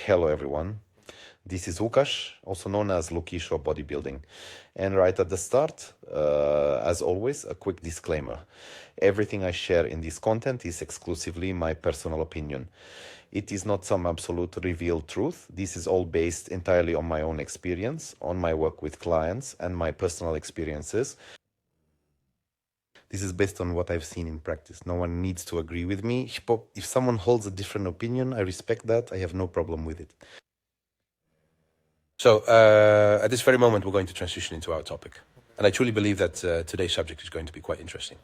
Hello everyone, this is Lukasz, also known as Lukish or Bodybuilding. And right at the start, as always, a quick disclaimer. Everything I share in this content is exclusively my personal opinion. It is not some absolute revealed truth. This is all based entirely on my own experience, on my work with clients, and my personal experiences. This is based on what I've seen in practice. No one needs to agree with me. If someone holds a different opinion, I respect that. I have no problem with it. So, at this very moment, we're going to transition into our topic. And I truly believe that today's subject is going to be quite interesting.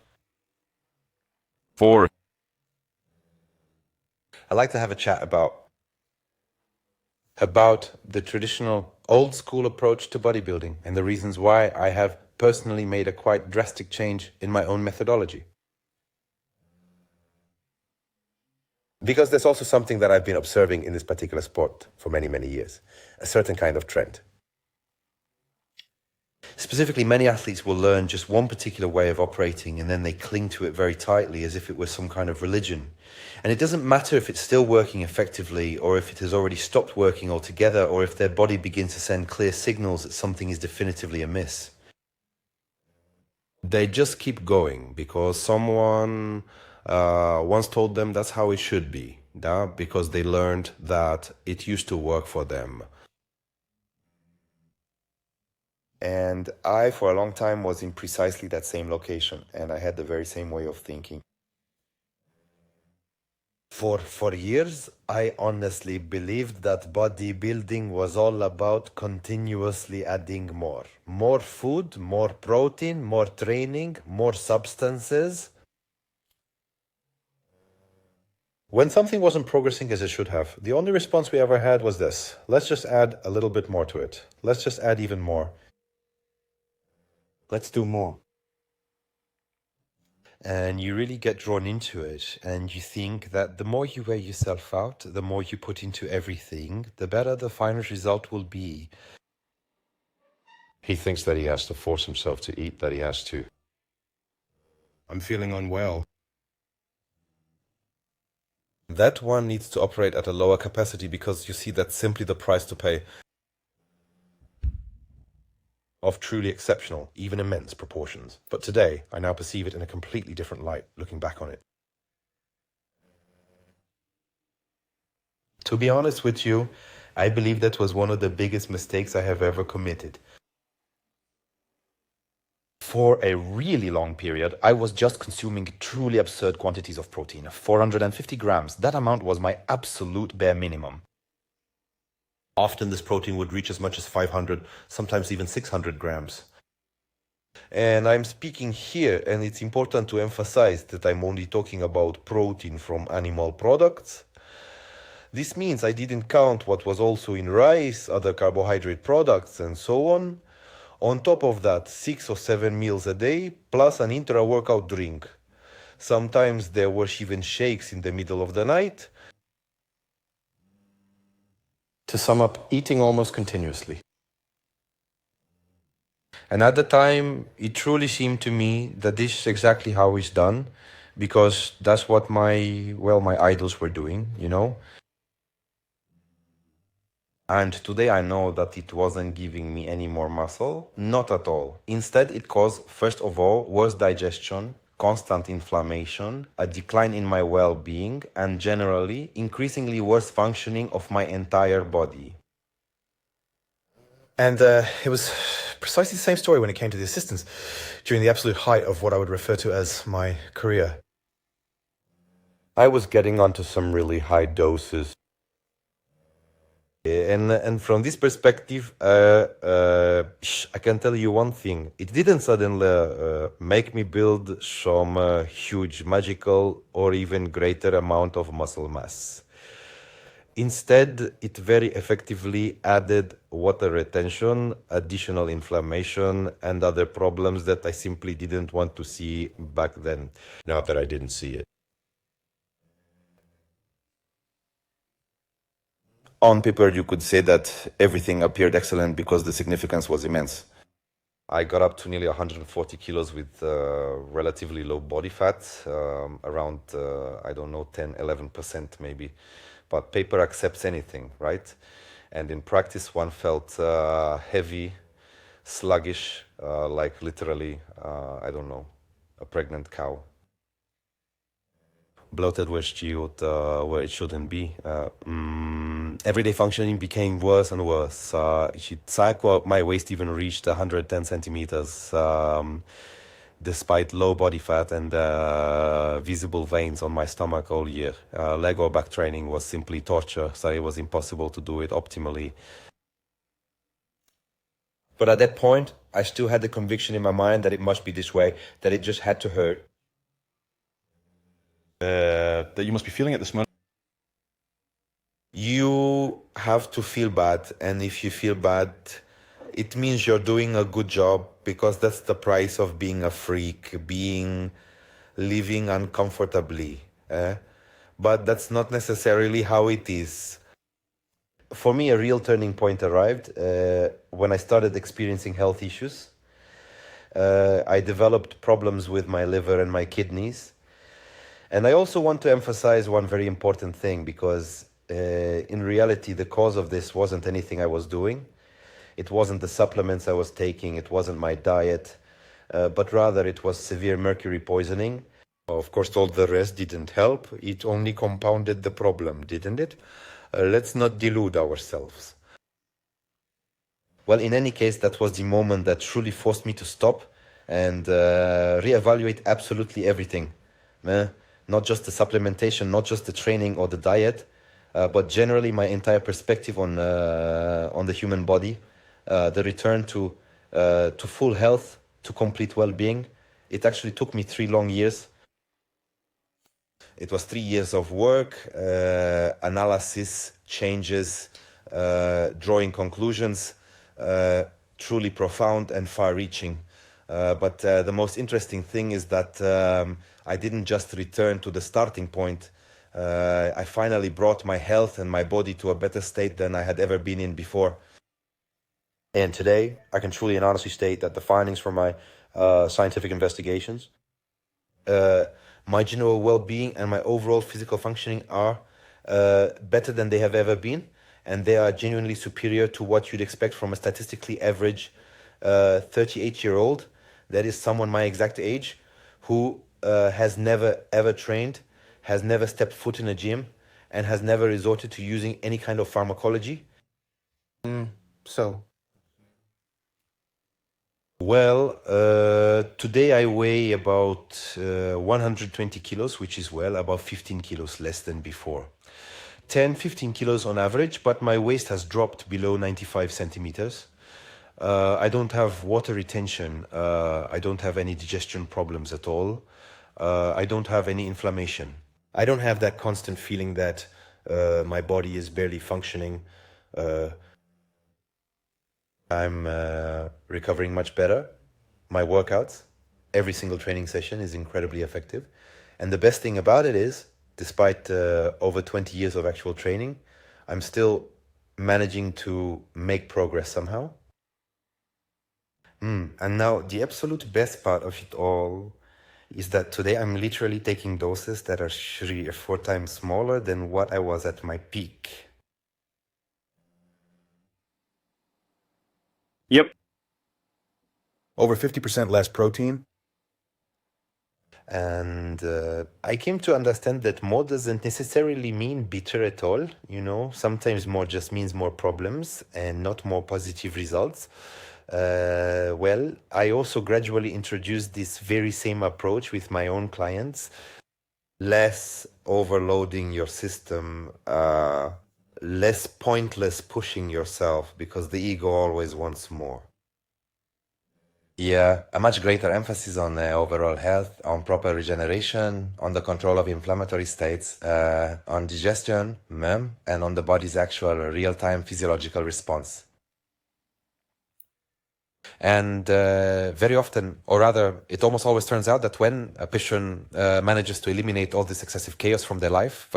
I'd like to have a chat about the traditional old school approach to bodybuilding and the reasons why I have personally made a quite drastic change in my own methodology. Because there's also something that I've been observing in this particular sport for many, many years. A certain kind of trend. Specifically, many athletes will learn just one particular way of operating and then they cling to it very tightly as if it was some kind of religion. And it doesn't matter if it's still working effectively or if it has already stopped working altogether or if their body begins to send clear signals that something is definitively amiss. They just keep going because someone once told them that's how it should be, because they learned that it used to work for them. And I, for a long time, was in precisely that same location, and I had the very same way of thinking. For years, I honestly believed that bodybuilding was all about continuously adding more. More food, more protein, more training, more substances. When something wasn't progressing as it should have, the only response we ever had was this: let's just add a little bit more to it. Let's just add even more. Let's do more. And you really get drawn into it, and you think that the more you wear yourself out, the more you put into everything, the better the final result will be. He thinks that he has to force himself to eat, that he has to. I'm feeling unwell. That one needs to operate at a lower capacity because you see that's simply the price to pay of truly exceptional, even immense proportions. But today, I now perceive it in a completely different light, looking back on it. To be honest with you, I believe that was one of the biggest mistakes I have ever committed. For a really long period, I was just consuming truly absurd quantities of protein, 450 grams. That amount was my absolute bare minimum. Often this protein would reach as much as 500, sometimes even 600 grams. And I'm speaking here, and it's important to emphasize that I'm only talking about protein from animal products. This means I didn't count what was also in rice, other carbohydrate products, and so on. On top of that, 6 or 7 meals a day, plus an intra-workout drink. Sometimes there were even shakes in the middle of the night. To sum up, eating almost continuously. And at the time, it truly seemed to me that this is exactly how it's done, because that's what my idols were doing, you know. And today I know that it wasn't giving me any more muscle, not at all. Instead, it caused, first of all, worse digestion, constant inflammation, a decline in my well-being, and generally, increasingly worse functioning of my entire body. And it was precisely the same story when it came to the assistants during the absolute height of what I would refer to as my career. I was getting onto some really high doses. And from this perspective, I can tell you one thing. It didn't suddenly make me build some huge, magical, or even greater amount of muscle mass. Instead, it very effectively added water retention, additional inflammation, and other problems that I simply didn't want to see back then. Not that I didn't see it. On paper, you could say that everything appeared excellent because the significance was immense. I got up to nearly 140 kilos with relatively low body fat, around, I don't know, 10, 11% maybe. But paper accepts anything, right? And in practice, one felt heavy, sluggish, like literally, I don't know, a pregnant cow. Bloated where it shouldn't be. Everyday functioning became worse and worse. My waist even reached 110 centimeters, despite low body fat and visible veins on my stomach all year. Leg or back training was simply torture, so it was impossible to do it optimally. But at that point, I still had the conviction in my mind that it must be this way, that it just had to hurt. That you must be feeling at this moment. You have to feel bad, and if you feel bad, it means you're doing a good job, because that's the price of being a freak, living uncomfortably. But that's not necessarily how it is. For me, a real turning point arrived when I started experiencing health issues. I developed problems with my liver and my kidneys. And I also want to emphasize one very important thing, because in reality, the cause of this wasn't anything I was doing. It wasn't the supplements I was taking. It wasn't my diet, but rather it was severe mercury poisoning. Of course, all the rest didn't help. It only compounded the problem, didn't it? Let's not delude ourselves. Well, in any case, that was the moment that truly forced me to stop and reevaluate absolutely everything. Not just the supplementation, not just the training or the diet, but generally my entire perspective on the human body, the return to full health, to complete well-being. It actually took me 3 long years. It was 3 years of work, analysis, changes, drawing conclusions, truly profound and far-reaching. But the most interesting thing is that I didn't just return to the starting point. I finally brought my health and my body to a better state than I had ever been in before. And today, I can truly and honestly state that the findings from my scientific investigations, my general well-being and my overall physical functioning are better than they have ever been, and they are genuinely superior to what you'd expect from a statistically average 38-year-old, that is someone my exact age, who has never ever trained, has never stepped foot in a gym, and has never resorted to using any kind of pharmacology. Well, today I weigh about 120 kilos, which is about 15 kilos less than before. 10, 15 kilos on average, but my waist has dropped below 95 centimeters. I don't have water retention. I don't have any digestion problems at all. I don't have any inflammation. I don't have that constant feeling that my body is barely functioning. I'm recovering much better. My workouts, every single training session is incredibly effective. And the best thing about it is, despite over 20 years of actual training, I'm still managing to make progress somehow. And now the absolute best part of it all is that today I'm literally taking doses that are 3 or 4 times smaller than what I was at my peak. Yep. Over 50% less protein. And I came to understand that more doesn't necessarily mean bitter at all. Sometimes more just means more problems and not more positive results. Well, I also gradually introduced this very same approach with my own clients. Less overloading your system, less pointless pushing yourself, because the ego always wants more. Yeah, a much greater emphasis on overall health, on proper regeneration, on the control of inflammatory states, on digestion, and on the body's actual real-time physiological response. And very often, or rather, it almost always turns out that when a patient manages to eliminate all this excessive chaos from their life,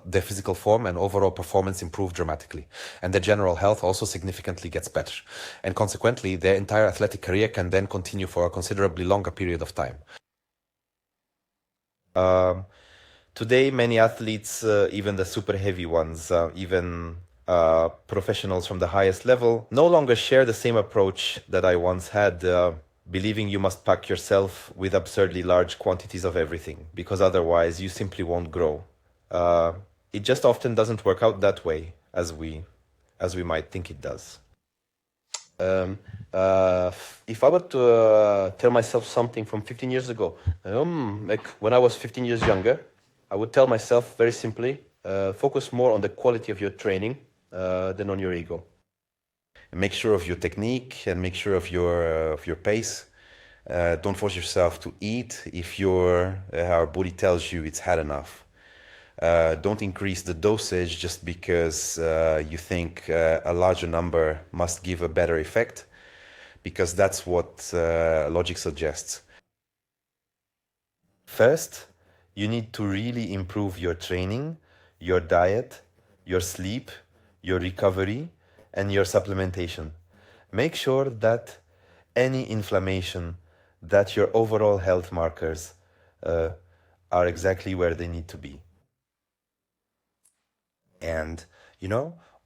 their physical form and overall performance improve dramatically. And their general health also significantly gets better. And consequently, their entire athletic career can then continue for a considerably longer period of time. Today, many athletes, even the super heavy ones, even professionals from the highest level, no longer share the same approach that I once had, believing you must pack yourself with absurdly large quantities of everything, because otherwise you simply won't grow. It just often doesn't work out that way, as we might think it does. If I were to tell myself something from 15 years ago, like when I was 15 years younger, I would tell myself very simply, focus more on the quality of your training than on your ego. Make sure of your technique and make sure of your pace. Don't force yourself to eat if our body tells you it's had enough. Don't increase the dosage just because you think a larger number must give a better effect, because that's what logic suggests. First, you need to really improve your training, your diet, your sleep, your recovery, and your supplementation. Make sure that any inflammation, that your overall health markers are exactly where they need to be. And,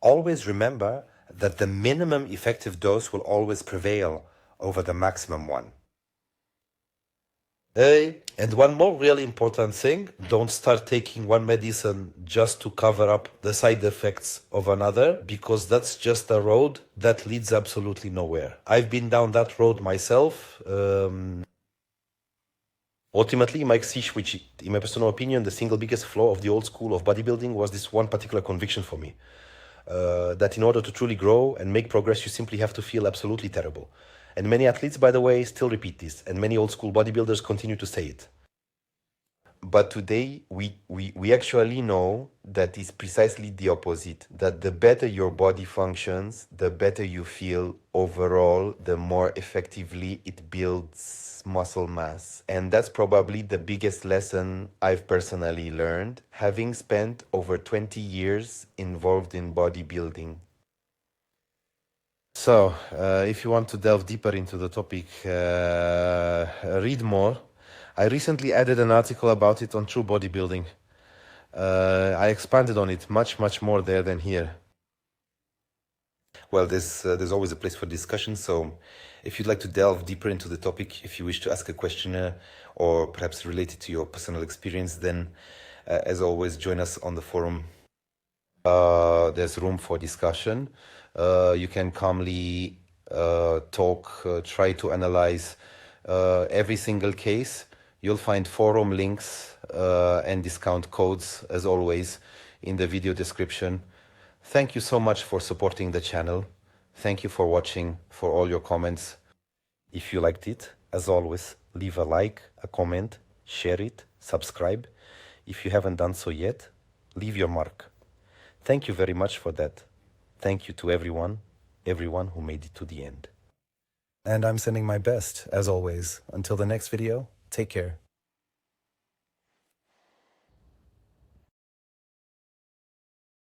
always remember that the minimum effective dose will always prevail over the maximum one. And one more really important thing, don't start taking one medicine just to cover up the side effects of another, because that's just a road that leads absolutely nowhere. I've been down that road myself. Ultimately, Mike Sishwich, in my personal opinion, the single biggest flaw of the old school of bodybuilding was this one particular conviction for me. That in order to truly grow and make progress, you simply have to feel absolutely terrible. And many athletes, by the way, still repeat this, and many old school bodybuilders continue to say it. But today, we actually know that it's precisely the opposite, that the better your body functions, the better you feel overall, the more effectively it builds muscle mass. And that's probably the biggest lesson I've personally learned, having spent over 20 years involved in bodybuilding. So, if you want to delve deeper into the topic, read more. I recently added an article about it on True Bodybuilding. I expanded on it much more there than here. Well, there's always a place for discussion, so if you'd like to delve deeper into the topic, if you wish to ask a question or perhaps related to your personal experience, then as always, join us on the forum. There's room for discussion. You can calmly talk, try to analyze every single case. You'll find forum links and discount codes, as always, in the video description. Thank you so much for supporting the channel. Thank you for watching, for all your comments. If you liked it, as always, leave a like, a comment, share it, subscribe. If you haven't done so yet, leave your mark. Thank you very much for that. Thank you to everyone who made it to the end. And I'm sending my best, as always. Until the next video, take care.